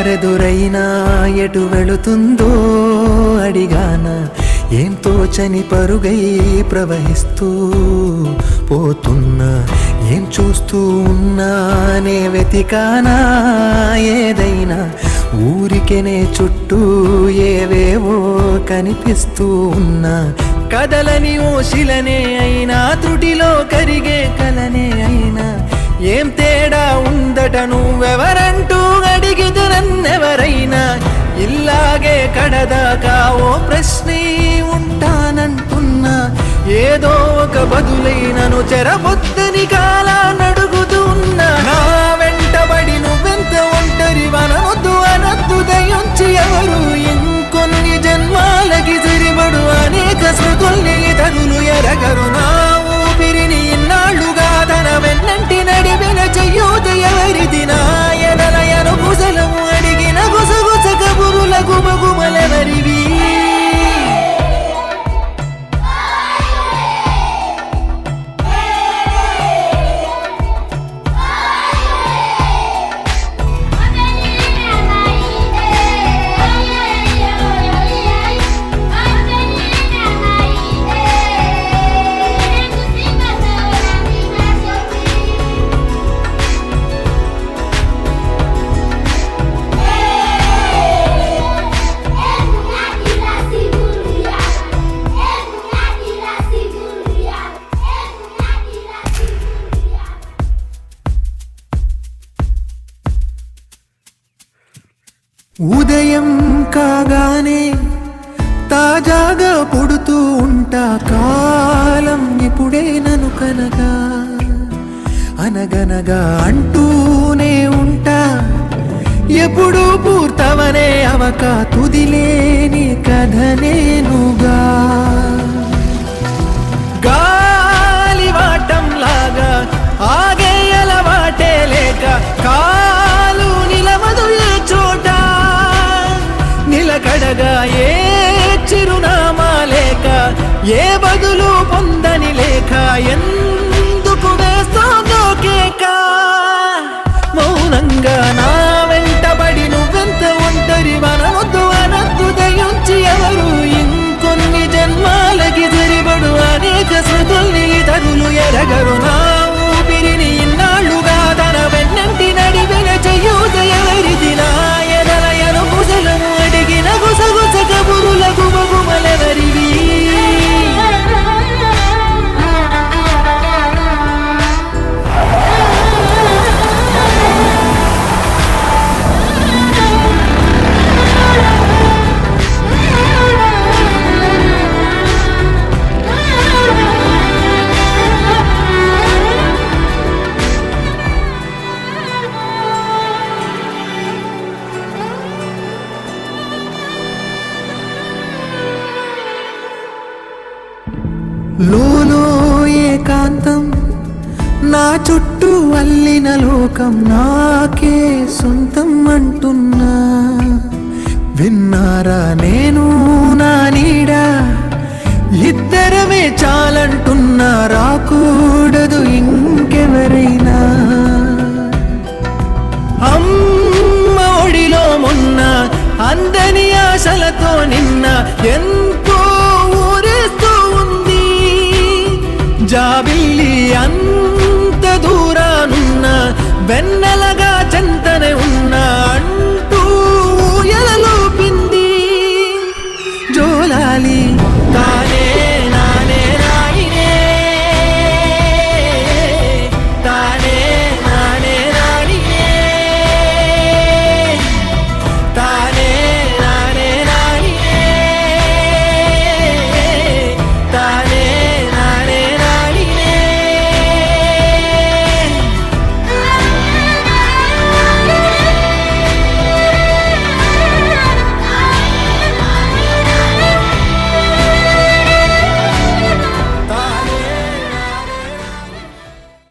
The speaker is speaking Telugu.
దారెదురైనా ఎటు వెళుతుందో అడిగానా, ఏం తోచని పరుగై ప్రవహిస్తూ పోతున్నా, ఏం చూస్తూ ఉన్నానే వెతికానా ఏదైనా, ఊరికెనే చుట్టూ ఏవేవో కనిపిస్తూ ఉన్నా, కదలని ఓ శిలనే అయినా త్రుటిలో కరిగే కలనే అయినా, ఏం తేడా ఉందట నువ్వెవరంటూ అడిగితే నన్నెవరైనా, ఇల్లాగే కడదాకా ఓ ప్రశ్నే ఉంటానంటున్నా, ఏదో ఒక బదులైనను చెరబొద్దని కాలానడుగుతూ ఉన్నా, నా వెంటబడి నువ్వెంత ఒంటరి వనవద్దు అనద్దు దయించి ఎవరు, ఇంకొన్ని జన్మాలకి సరిపడు అనేక స్మృతుల్ని ఇతరులు ఎరగరు, నా ఊపిరిని ఇన్నాళ్ళుగా తన వెన్నంటి నడిపిన చెయ్యూత ఎవరిది, నా ఎనలయను కుశలము అడిగిన గుసగుస కబురుల గుమగుమలెవరివి. ఉదయం కాగానే తాజాగా పుడుతూ ఉంటా, కాలం ఇప్పుడే నన్ను కనగా అనగనగా అంటూనే ఉంటా, ఎప్పుడూ పూర్తవనే అవక తుదిలేని కథ నేనుగా, గాలివాటంలాగా ఆగే అలవాటే లేక కాలు నిలవదు ఏ చోట, నిలకడగా ఏ చిరునామా లేక ఏ బదులు పొందని లేక, ఎందుకు వేస్తోందో కేక, మౌనంగా నా వెంటబడి నువ్వెంత ఒంటరి వనవద్దు అనద్దు దయించి ఎవరు, ఇంకొన్ని జన్మాలకి సరిపడు అనేక స్మృతుల్ని ఇతరులు ఎరగరు, నా ఊపిరిని ఇన్నాళ్ళుగా తన వెన్నంటి నడిపిన చెయ్యూత ఎవరిది, నా ఎనలయను కుశలము అడిగిన గుసగుస కబురుల గుమగుమలెవరివి. లోలో ఏకాంతం నా చుట్టూ అల్లిన లోకం నాకే సొంతం అంటున్నా, విన్నారా నేను నా నీడ ఇద్దరమే చాలంటున్నా, రాకూడదు ఇంకెవరైనా, అమ్మ ఒడిలో మొన్న అందని ఆశలతో నిన్న ఎంతో ఊరేస్తూ ఉంది, జాబిల్లి అంత దూరానున్న వెన్నెలగా